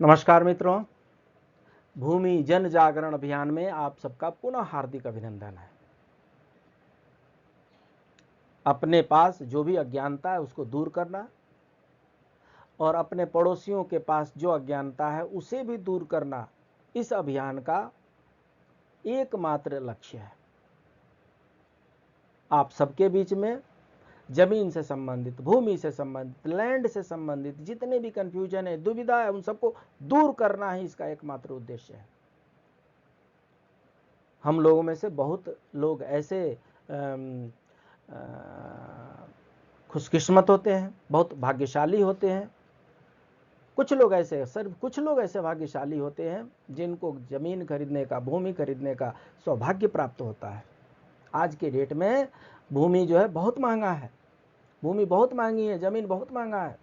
नमस्कार मित्रों, भूमि जन जागरण अभियान में आप सबका पुनः हार्दिक अभिनंदन है। अपने पास जो भी अज्ञानता है उसको दूर करना और अपने पड़ोसियों के पास जो अज्ञानता है उसे भी दूर करना इस अभियान का एकमात्र लक्ष्य है। आप सबके बीच में जमीन से संबंधित, भूमि से संबंधित, लैंड से संबंधित जितने भी कंफ्यूजन है, दुविधा है, उन सबको दूर करना ही इसका एकमात्र उद्देश्य है। हम लोगों में से बहुत लोग ऐसे खुशकिस्मत होते हैं, बहुत भाग्यशाली होते हैं। कुछ लोग ऐसे भाग्यशाली होते हैं जिनको जमीन खरीदने का, भूमि खरीदने का सौभाग्य प्राप्त होता है। आज के डेट में भूमि जो है बहुत महंगा है, भूमि बहुत महंगी है, जमीन बहुत महंगा है।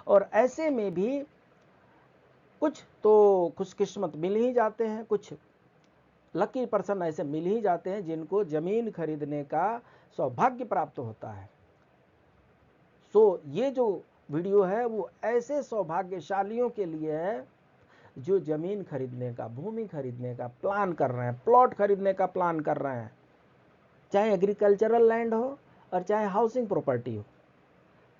और ऐसे में भी कुछ तो खुशकिस्मत मिल ही जाते हैं, कुछ लकी पर्सन ऐसे मिल ही जाते हैं जिनको जमीन खरीदने का सौभाग्य प्राप्त होता है। सो ये जो वीडियो है वो ऐसे सौभाग्यशालियों के लिए है जो जमीन खरीदने का, भूमि खरीदने का प्लान कर रहे हैं, प्लॉट खरीदने का प्लान कर रहे हैं, चाहे एग्रीकल्चरल लैंड हो और चाहे हाउसिंग प्रॉपर्टी हो।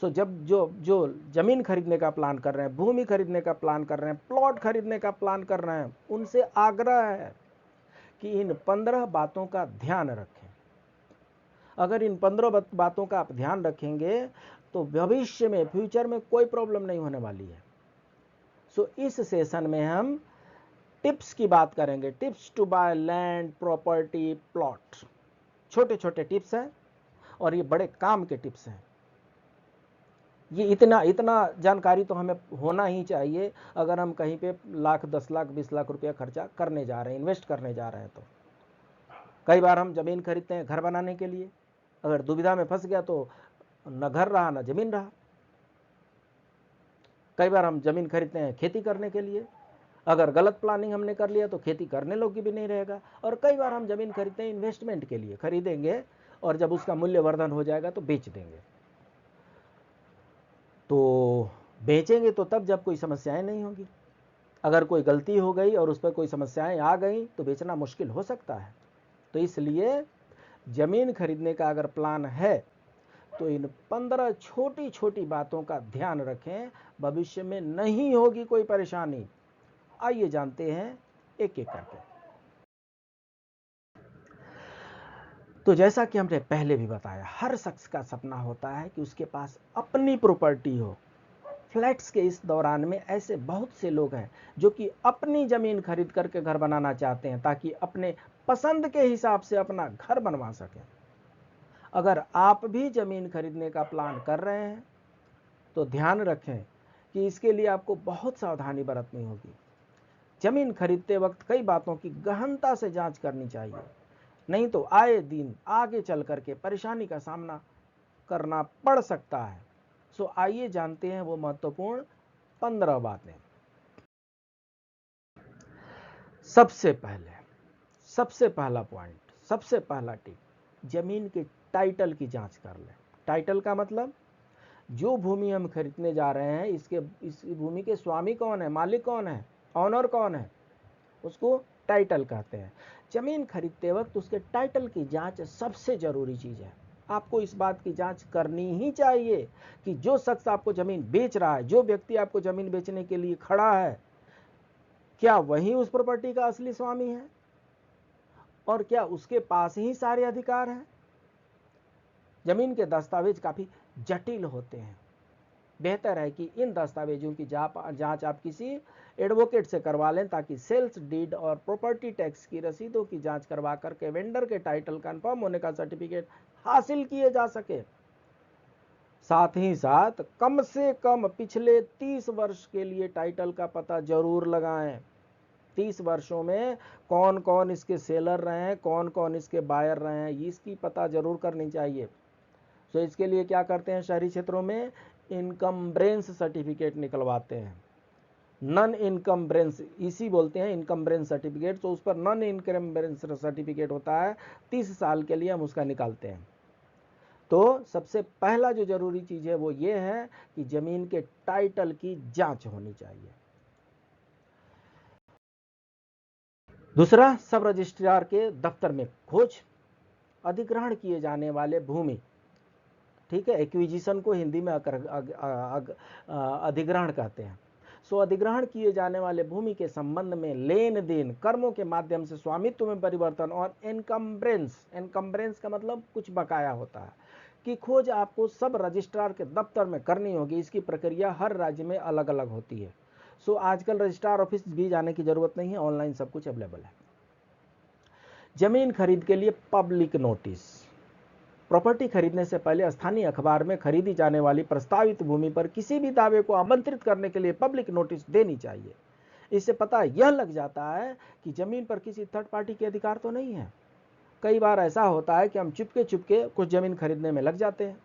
सो जब जो जमीन खरीदने का प्लान कर रहे हैं, भूमि खरीदने का प्लान कर रहे हैं, प्लॉट खरीदने का प्लान कर रहे हैं, उनसे आग्रह है कि इन 15 बातों का ध्यान रखें। अगर इन 15 बातों का आप ध्यान रखेंगे तो भविष्य में, फ्यूचर में कोई प्रॉब्लम नहीं होने वाली है। सो इस सेशन में हम टिप्स की बात करेंगे, tips to buy land, property, plot. छोटे छोटे टिप्स हैं और ये बड़े काम के टिप्स हैं। ये इतना जानकारी तो हमें होना ही चाहिए अगर हम कहीं पे लाख, 10 लाख, 20 लाख रुपया खर्चा करने जा रहे हैं, इन्वेस्ट करने जा रहे हैं। तो कई बार हम जमीन खरीदते हैं घर बनाने के लिए, अगर दुविधा में फंस गया तो न घर रहा न जमीन रहा। कई बार हम जमीन खरीदते हैं खेती करने के लिए, अगर गलत प्लानिंग हमने कर लिया तो खेती करने लोग भी नहीं रहेगा। और कई बार हम जमीन खरीदते हैं इन्वेस्टमेंट के लिए, खरीदेंगे और जब उसका मूल्यवर्धन हो जाएगा तो बेच देंगे। तो बेचेंगे तो तब जब कोई समस्याएं नहीं होगी। अगर कोई गलती हो गई और उस पर कोई समस्याएं आ गई तो बेचना मुश्किल हो सकता है। तो इसलिए जमीन खरीदने का अगर प्लान है तो इन 15 छोटी छोटी बातों का ध्यान रखें, भविष्य में नहीं होगी कोई परेशानी। आइए जानते हैं एक एक करके। तो जैसा कि हमने पहले भी बताया, हर शख्स का सपना होता है कि उसके पास अपनी प्रॉपर्टी हो। फ्लैट्स के इस दौरान में ऐसे बहुत से लोग हैं जो कि अपनी जमीन खरीद करके घर बनाना चाहते हैं ताकि अपने पसंद के हिसाब से अपना घर बनवा सकें। अगर आप भी जमीन खरीदने का प्लान कर रहे हैं तो ध्यान रखें कि इसके लिए आपको बहुत सावधानी बरतनी होगी। जमीन खरीदते वक्त कई बातों की गहनता से जांच करनी चाहिए, नहीं तो आए दिन आगे चल करके परेशानी का सामना करना पड़ सकता है। सो आइए जानते हैं वो महत्वपूर्ण 15 बातें। सबसे पहला पॉइंट, सबसे पहला टिप, जमीन के टाइटल की जांच कर लें। टाइटल का मतलब जो भूमि हम खरीदने जा रहे हैं इस भूमि के स्वामी कौन है, मालिक कौन है, ऑनर कौन है, उसको टाइटल कहते हैं। जमीन खरीदते वक्त उसके टाइटल की जांच सबसे जरूरी चीज है। आपको इस बात की जांच करनी ही चाहिए कि जो शख्स आपको जमीन बेच रहा है, जो व्यक्ति आपको जमीन बेचने के लिए खड़ा है, क्या वही उस प्रॉपर्टी का असली स्वामी है और क्या उसके पास ही सारे अधिकार हैं। जमीन के दस्तावेज काफी जटिल होते हैं। बेहतर है कि इन दस्तावेजों की जांच आप किसी एडवोकेट से करवा लें ताकि सेल्स डीड और प्रॉपर्टी टैक्स की रसीदों की जांच करवा करके वेंडर के टाइटल कंफर्म होने का सर्टिफिकेट हासिल किए जा सके। साथ ही साथ कम से कम पिछले 30 वर्ष के लिए टाइटल का पता जरूर लगाएं। 30 वर्षों में कौन कौन इसके सेलर रहे हैं, कौन कौन इसके बायर रहे हैं, इसकी पता जरूर करनी चाहिए। तो इसके लिए क्या करते हैं, शहरी क्षेत्रों में इनकम्ब्रेंस सर्टिफिकेट निकलवाते हैं। नॉन इनकम्ब्रेंस इसी बोलते हैं, इनकम्ब्रेंस सर्टिफिकेट। तो उस पर नॉन इनकम्ब्रेंस सर्टिफिकेट होता है, 30 साल के लिए हम उसका निकालते हैं। तो सबसे पहला जो जरूरी चीज है वो ये है कि जमीन के टाइटल की जांच होनी चाहिए। दूसरा, सब रजिस्ट्रार के दफ्तर में खोज, अधिग्रहण किए जाने वाले भूमि, ठीक है, एक्विजिशन को हिंदी में अधिग्रहण कहते हैं। सो अधिग्रहण किए जाने वाले भूमि के संबंध में लेन देन, कर्मों के माध्यम से स्वामित्व में परिवर्तन और एनकम्ब्रेंस, एनकम्ब्रेंस का मतलब कुछ बकाया होता है, की खोज आपको सब रजिस्ट्रार के दफ्तर में करनी होगी। इसकी प्रक्रिया हर राज्य में अलग अलग होती है। सो आजकल रजिस्ट्रार ऑफिस भी जाने की जरूरत नहीं है, ऑनलाइन सब कुछ अवेलेबल है। जमीन खरीद के लिए पब्लिक नोटिस, प्रॉपर्टी खरीदने से पहले स्थानीय अखबार में खरीदी जाने वाली प्रस्तावित भूमि पर किसी भी दावे को आमंत्रित करने के लिए पब्लिक नोटिस देनी चाहिए। इससे पता यह लग जाता है कि जमीन पर किसी थर्ड पार्टी के अधिकार तो नहीं है। कई बार ऐसा होता है कि हम चुपके चुपके कुछ जमीन खरीदने में लग जाते हैं,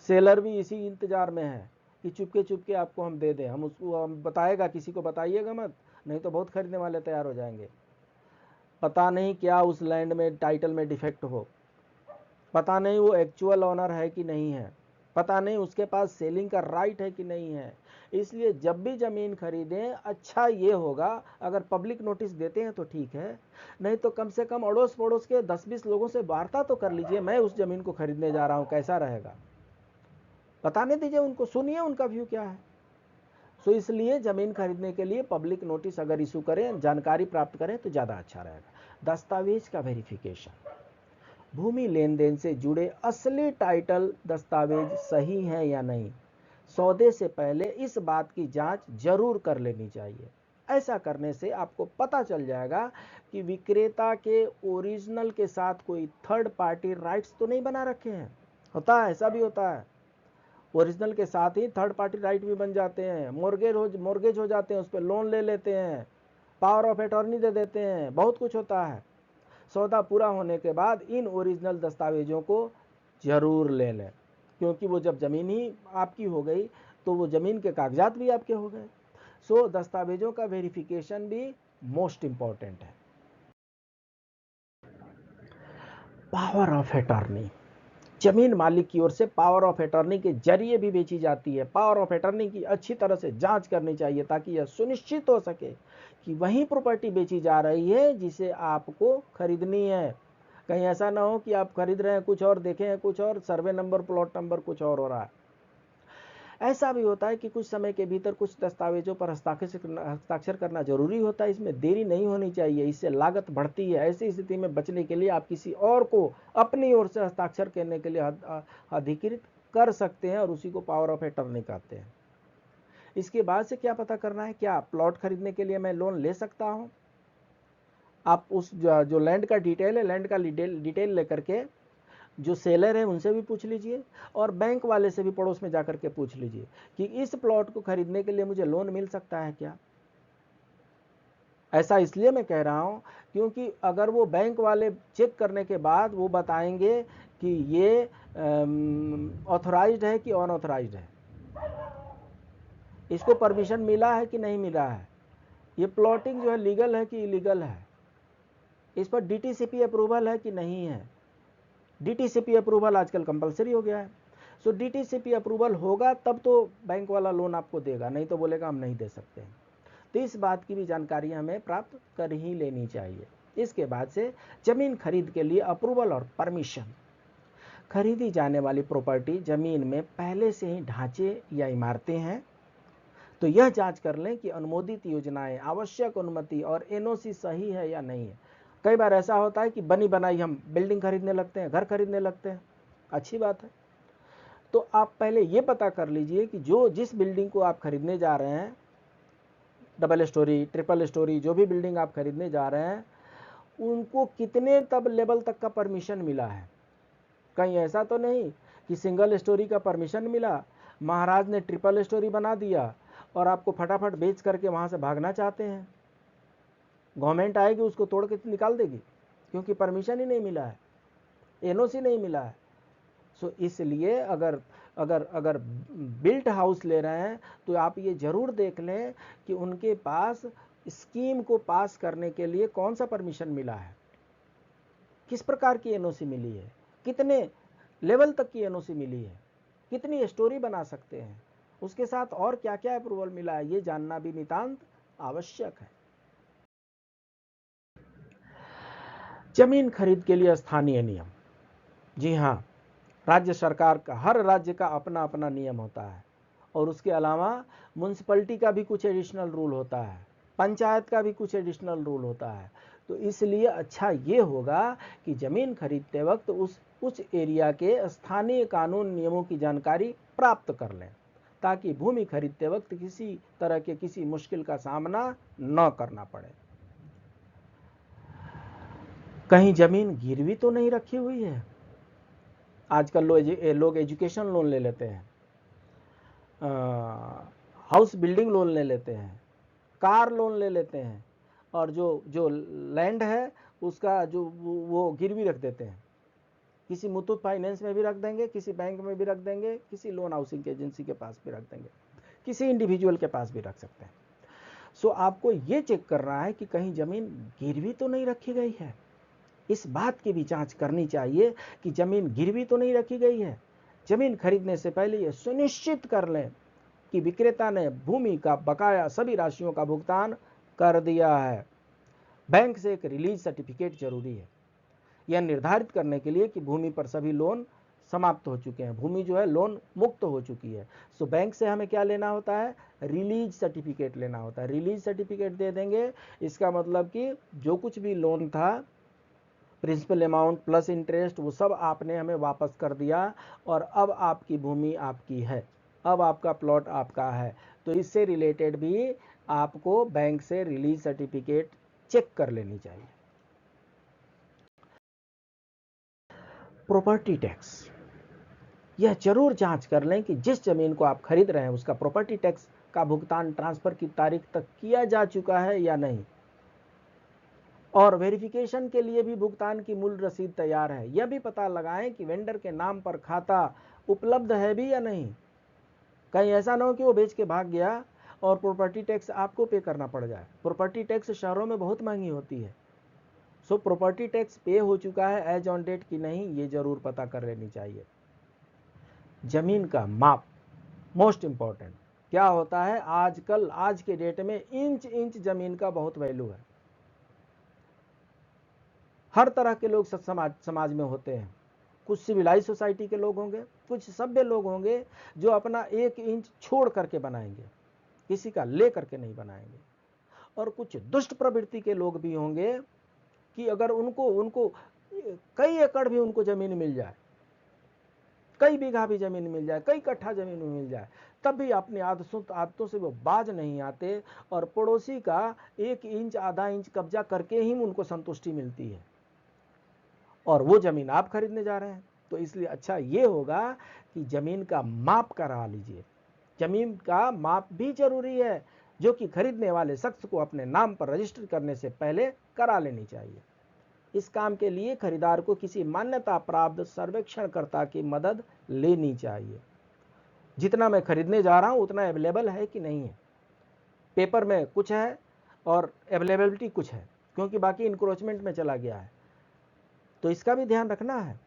सेलर भी इसी इंतजार में है कि चुपके चुपके आपको हम दे दें, हम उसको हम बताएगा, किसी को बताइएगा मत, नहीं तो बहुत खरीदने वाले तैयार हो जाएंगे। पता नहीं क्या उस लैंड में टाइटल में डिफेक्ट हो, पता नहीं वो एक्चुअल ओनर है कि नहीं है, पता नहीं उसके पास सेलिंग का राइट है कि नहीं है। इसलिए जब भी जमीन खरीदें, अच्छा ये होगा अगर पब्लिक नोटिस देते हैं तो ठीक है, नहीं तो कम से कम अड़ोस पड़ोस के 10-20 लोगों से वार्ता तो कर लीजिए, मैं उस जमीन को खरीदने जा रहा हूं, कैसा रहेगा, बताने दीजिए उनको, सुनिए उनका व्यू क्या है। सो इसलिए जमीन खरीदने के लिए पब्लिक नोटिस अगर इशू करें, जानकारी प्राप्त करें तो ज़्यादा अच्छा रहेगा। दस्तावेज का वेरिफिकेशन, भूमि लेन देन से जुड़े असली टाइटल दस्तावेज सही हैं या नहीं, सौदे से पहले इस बात की जांच जरूर कर लेनी चाहिए। ऐसा करने से आपको पता चल जाएगा कि विक्रेता के ओरिजिनल के साथ कोई थर्ड पार्टी राइट्स तो नहीं बना रखे हैं। होता है, ऐसा भी होता है, ओरिजिनल के साथ ही थर्ड पार्टी राइट भी बन जाते हैं, मोर्गेज हो जाते हैं, उस पर लोन ले लेते हैं, पावर ऑफ अटॉर्नी दे देते हैं, बहुत कुछ होता है। सौदा पूरा होने के बाद इन ओरिजिनल दस्तावेजों को जरूर ले लें, क्योंकि वो जब जमीन ही आपकी हो गई तो वो जमीन के कागजात भी आपके हो गए। सो दस्तावेजों का वेरिफिकेशन भी मोस्ट इंपॉर्टेंट है। पावर ऑफ अटॉर्नी, जमीन मालिक की ओर से पावर ऑफ अटॉर्नी के जरिए भी बेची जाती है। पावर ऑफ अटॉर्नी की अच्छी तरह से जांच करनी चाहिए ताकि यह सुनिश्चित हो सके कि वही प्रॉपर्टी बेची जा रही है जिसे आपको खरीदनी है। कहीं ऐसा ना हो कि आप खरीद रहे हैं कुछ और, देखे हैं कुछ और, सर्वे नंबर प्लॉट नंबर कुछ और हो रहा है। ऐसा भी होता है कि कुछ समय के भीतर कुछ दस्तावेजों पर हस्ताक्षर करना जरूरी होता है, इसमें देरी नहीं होनी चाहिए, इससे लागत बढ़ती है। ऐसी स्थिति में बचने के लिए आप किसी और को अपनी ओर से हस्ताक्षर करने के लिए अधिकृत कर सकते हैं और उसी को पावर ऑफ अटॉर्नी कहते हैं। इसके बाद से क्या पता करना है, क्या प्लॉट खरीदने के लिए मैं लोन ले सकता हूं? आप उस जो लैंड का डिटेल है, लैंड का डिटेल लेकर के जो सेलर है उनसे भी पूछ लीजिए और बैंक वाले से भी पड़ोस में जाकर के पूछ लीजिए कि इस प्लॉट को खरीदने के लिए मुझे लोन मिल सकता है क्या। ऐसा इसलिए मैं कह रहा हूं क्योंकि अगर वो बैंक वाले चेक करने के बाद वो बताएंगे कि ये ऑथराइज्ड है कि अनऑथराइज्ड है, इसको परमिशन मिला है कि नहीं मिला है, ये प्लॉटिंग जो है लीगल है कि इलीगल है, इस पर डीटीसीपी अप्रूवल है कि नहीं है। डीटीसीपी अप्रूवल आजकल कंपलसरी हो गया है। सो डीटीसीपी अप्रूवल होगा तब तो बैंक वाला लोन आपको देगा, नहीं तो बोलेगा हम नहीं दे सकते। तो इस बात की भी जानकारी हमें प्राप्त कर ही लेनी चाहिए। इसके बाद से जमीन खरीद के लिए अप्रूवल और परमिशन, खरीदी जाने वाली प्रॉपर्टी जमीन में पहले से ही ढांचे या इमारतें हैं तो यह जांच कर लें कि अनुमोदित योजनाएं, आवश्यक अनुमति और एनओसी सही है या नहीं है। कई बार ऐसा होता है कि बनी बनाई हम बिल्डिंग खरीदने लगते हैं, घर खरीदने लगते हैं, अच्छी बात है, तो आप पहले ये पता कर लीजिए कि जिस बिल्डिंग को आप खरीदने जा रहे हैं, डबल स्टोरी, ट्रिपल स्टोरी, जो भी बिल्डिंग आप खरीदने जा रहे हैं, उनको कितने तब लेवल तक का परमिशन मिला है। कहीं ऐसा तो नहीं कि सिंगल स्टोरी का परमिशन मिला, महाराज ने ट्रिपल स्टोरी बना दिया और आपको फटाफट बेच करके वहां से भागना चाहते हैं। गवर्नमेंट आएगी उसको तोड़ के निकाल देगी क्योंकि परमिशन ही नहीं मिला है, एनओसी नहीं मिला है। सो इसलिए अगर अगर अगर बिल्ट हाउस ले रहे हैं तो आप ये जरूर देख लें कि उनके पास स्कीम को पास करने के लिए कौन सा परमिशन मिला है, किस प्रकार की एनओसी मिली है, कितने लेवल तक की एनओसी मिली है, कितनी स्टोरी बना सकते हैं, उसके साथ और क्या क्या अप्रूवल मिला है, ये जानना भी नितांत आवश्यक है। जमीन खरीद के लिए स्थानीय नियम। जी हाँ, राज्य सरकार का, हर राज्य का अपना अपना नियम होता है और उसके अलावा म्यूनसिपैलिटी का भी कुछ एडिशनल रूल होता है, पंचायत का भी कुछ एडिशनल रूल होता है। तो इसलिए अच्छा ये होगा कि ज़मीन खरीदते वक्त उस एरिया के स्थानीय कानून नियमों की जानकारी प्राप्त कर लें, ताकि भूमि खरीदते वक्त किसी तरह के किसी मुश्किल का सामना न करना पड़े। कहीं ज़मीन गिरवी तो नहीं रखी हुई है? आजकल लोग एजुकेशन लोन ले लेते हैं, हाउस बिल्डिंग लोन ले लेते हैं, कार लोन ले लेते हैं, और जो लैंड है उसका जो वो गिरवी रख देते हैं। किसी मुथूट फाइनेंस में भी रख देंगे, किसी बैंक में भी रख देंगे, किसी लोन हाउसिंग एजेंसी के पास भी रख देंगे, किसी इंडिविजुअल के पास भी रख सकते हैं। सो आपको ये चेक करना है कि कहीं ज़मीन गिरवी तो नहीं रखी गई है। इस बात की भी जांच करनी चाहिए कि ज़मीन गिरवी तो नहीं रखी गई है। ज़मीन खरीदने से पहले ये सुनिश्चित कर लें कि विक्रेता ने भूमि का बकाया सभी राशियों का भुगतान कर दिया है। बैंक से एक रिलीज सर्टिफिकेट जरूरी है, यह निर्धारित करने के लिए कि भूमि पर सभी लोन समाप्त हो चुके हैं, भूमि जो है लोन मुक्त हो चुकी है। सो बैंक से हमें क्या लेना होता है? रिलीज सर्टिफिकेट लेना होता है। रिलीज सर्टिफिकेट दे देंगे, इसका मतलब कि जो कुछ भी लोन था, प्रिंसिपल अमाउंट प्लस इंटरेस्ट, वो सब आपने हमें वापस कर दिया और अब आपकी भूमि आपकी है, अब आपका प्लॉट आपका है। तो इससे रिलेटेड भी आपको बैंक से रिलीज सर्टिफिकेट चेक कर लेनी चाहिए। प्रॉपर्टी टैक्स, यह जरूर जांच कर लें कि जिस जमीन को आप खरीद रहे हैं उसका प्रॉपर्टी टैक्स का भुगतान ट्रांसफर की तारीख तक किया जा चुका है या नहीं, और वेरिफिकेशन के लिए भी भुगतान की मूल रसीद तैयार है। यह भी पता लगाएं कि वेंडर के नाम पर खाता उपलब्ध है भी या नहीं। कहीं ऐसा ना हो कि वो बेच के भाग गया और प्रॉपर्टी टैक्स आपको पे करना पड़ जाए। प्रॉपर्टी टैक्स शहरों में बहुत महंगी होती है। सो प्रॉपर्टी टैक्स पे हो चुका है एज ऑन डेट की नहीं, ये जरूर पता कर लेनी चाहिए। जमीन का माप मोस्ट इंपॉर्टेंट। क्या होता है आजकल, आज के डेट में इंच जमीन का बहुत वैल्यू है। हर तरह के लोग समाज में होते हैं। कुछ सिविलाइज सोसाइटी के लोग होंगे, कुछ सभ्य लोग होंगे जो अपना 1 इंच छोड़ करके बनाएंगे, किसी का ले करके नहीं बनाएंगे। और कुछ दुष्ट प्रवृत्ति के लोग भी होंगे कि अगर उनको कई एकड़ भी उनको जमीन मिल जाए, कई बीघा भी जमीन मिल जाए, कई कट्ठा जमीन मिल जाए, तब भी अपनी आदतों से वो बाज नहीं आते और पड़ोसी का 1 इंच आधा इंच कब्जा करके ही उनको संतुष्टि मिलती है, और वो जमीन आप खरीदने जा रहे हैं। तो इसलिए अच्छा ये होगा कि जमीन का माप करा लीजिए। जमीन का माप भी जरूरी है, जो कि खरीदने वाले शख्स को अपने नाम पर रजिस्टर करने से पहले करा लेनी चाहिए। इस काम के लिए खरीदार को किसी मान्यता प्राप्त सर्वेक्षणकर्ता की मदद लेनी चाहिए। जितना मैं खरीदने जा रहा हूं उतना अवेलेबल है कि नहीं है, पेपर में कुछ है और अवेलेबिलिटी कुछ है, क्योंकि बाकी इंक्रोचमेंट में चला गया है। तो इसका भी ध्यान रखना है।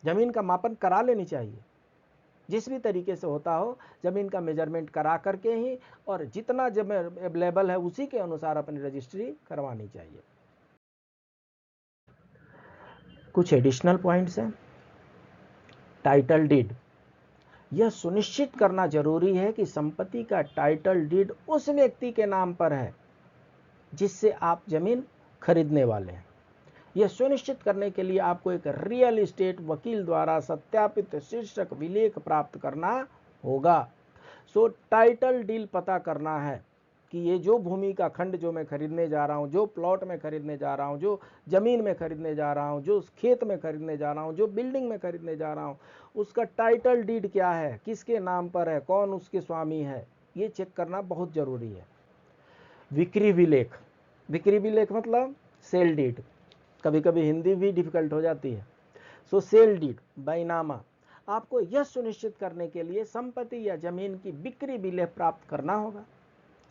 जमीन का मापन करा लेनी चाहिए, जिस भी तरीके से होता हो जमीन का मेजरमेंट करा करके ही, और जितना जमीन अवेलेबल है उसी के अनुसार अपनी रजिस्ट्री करवानी चाहिए। कुछ एडिशनल पॉइंट्स हैं। टाइटल डीड, यह सुनिश्चित करना जरूरी है कि संपत्ति का टाइटल डीड उस व्यक्ति के नाम पर है जिससे आप जमीन खरीदने वाले हैं। यह सुनिश्चित करने के लिए आपको एक रियल एस्टेट वकील द्वारा सत्यापित शीर्षक विलेख प्राप्त करना होगा। सो टाइटल डील पता करना है कि ये जो भूमि का खंड जो मैं खरीदने जा रहा हूँ, जो प्लॉट में खरीदने जा रहा हूँ, जो जमीन में खरीदने जा रहा हूँ, जो खेत में खरीदने जा रहा हूँ, जो बिल्डिंग में खरीदने जा रहा हूँ, उसका टाइटल डीड क्या है, किसके नाम पर है, कौन उसके स्वामी है, ये चेक करना बहुत जरूरी है। विक्री विलेख, विक्री विलेख मतलब सेल डीड, कभी कभी हिंदी भी डिफिकल्ट हो जाती है। सो सेल डीड, बैनामा, आपको यह सुनिश्चित करने के लिए संपत्ति या जमीन की बिक्री विलेख प्राप्त करना होगा।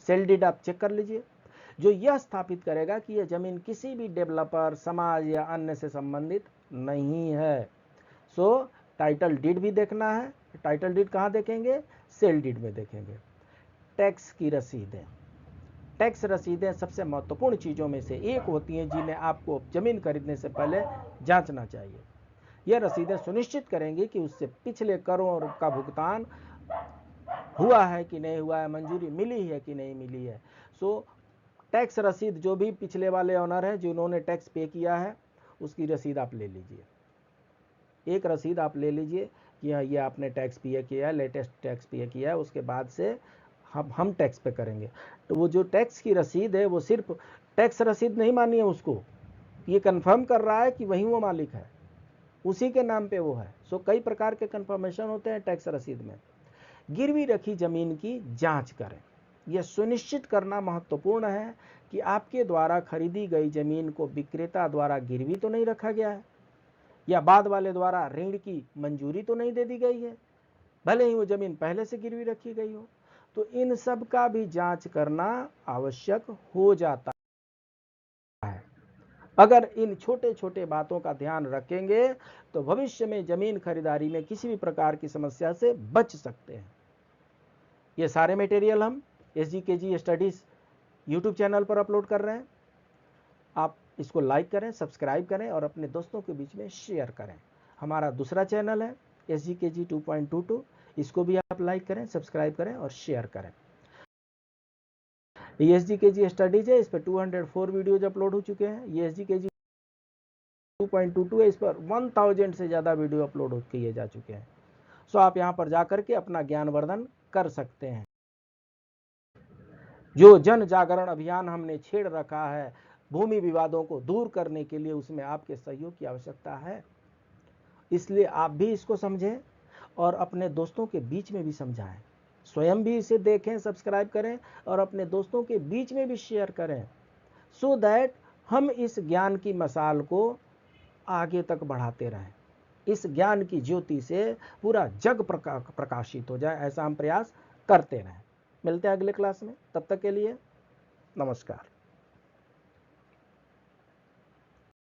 सेल डीड आप चेक कर लीजिए, जो यह स्थापित करेगा कि यह जमीन किसी भी डेवलपर, समाज या अन्य से संबंधित नहीं है। सो टाइटल डीड भी देखना है। टाइटल डीड कहाँ देखेंगे? सेल डीड में देखेंगे। टैक्स की रसीदें, टैक्स रसीदें सबसे महत्वपूर्ण चीज़ों में से एक होती हैं जिन्हें आपको ज़मीन खरीदने से पहले जांचना चाहिए। यह रसीदें सुनिश्चित करेंगी कि उससे पिछले करों का भुगतान हुआ है कि नहीं हुआ है, मंजूरी मिली है कि नहीं मिली है। सो टैक्स रसीद जो भी पिछले वाले ऑनर हैं जिन्होंने टैक्स पे किया है उसकी रसीद आप ले लीजिए। एक रसीद आप ले लीजिए कि हाँ ये आपने टैक्स पे किया है, लेटेस्ट टैक्स पे किया है, उसके बाद से हम टैक्स पे करेंगे। तो वो जो टैक्स की रसीद है वो सिर्फ टैक्स रसीद नहीं मानिए उसको, ये कंफर्म कर रहा है कि वही वो मालिक है, उसी के नाम पे वो है। सो कई प्रकार के कंफर्मेशन होते हैं टैक्स रसीद में। गिरवी रखी जमीन की जांच करें। यह सुनिश्चित करना महत्वपूर्ण है कि आपके द्वारा खरीदी गई जमीन को विक्रेता द्वारा गिरवी तो नहीं रखा गया है, या बाद वाले द्वारा ऋण की मंजूरी तो नहीं दे दी गई है, भले ही वो जमीन पहले से गिरवी रखी गई हो। तो इन सब का भी जांच करना आवश्यक हो जाता है। अगर इन छोटे छोटे बातों का ध्यान रखेंगे तो भविष्य में जमीन खरीदारी में किसी भी प्रकार की समस्या से बच सकते हैं। ये सारे मटेरियल हम SGKG स्टडीज यूट्यूब चैनल पर अपलोड कर रहे हैं। आप इसको लाइक करें, सब्सक्राइब करें और अपने दोस्तों के बीच में शेयर करें। हमारा दूसरा चैनल है SGKG 2.22, इसको भी आप लाइक करें, सब्सक्राइब करें और शेयर करें। ये SGKG स्टडीज है, इस पर 204 वीडियोज अपलोड हो चुके हैं। ये SGKG 2.22 है, इस पर 1000 से ज़्यादा वीडियो अपलोड किए जा चुके हैं। सो आप यहाँ पर जाकर के अपना ज्ञानवर्धन कर सकते हैं। जो जन जागरण अभियान हमने छेड़ रखा है भूमि विवादों को दूर करने के लिए, उसमें आपके सहयोग की आवश्यकता है। इसलिए आप भी इसको समझें और अपने दोस्तों के बीच में भी समझाएं। स्वयं भी इसे देखें, सब्सक्राइब करें और अपने दोस्तों के बीच में भी शेयर करें, सो दैट हम इस ज्ञान की मसाल को आगे तक बढ़ाते रहें, इस ज्ञान की ज्योति से पूरा जग प्रकाशित हो जाए, ऐसा हम प्रयास करते रहें। मिलते हैं अगले क्लास में, तब तक के लिए नमस्कार।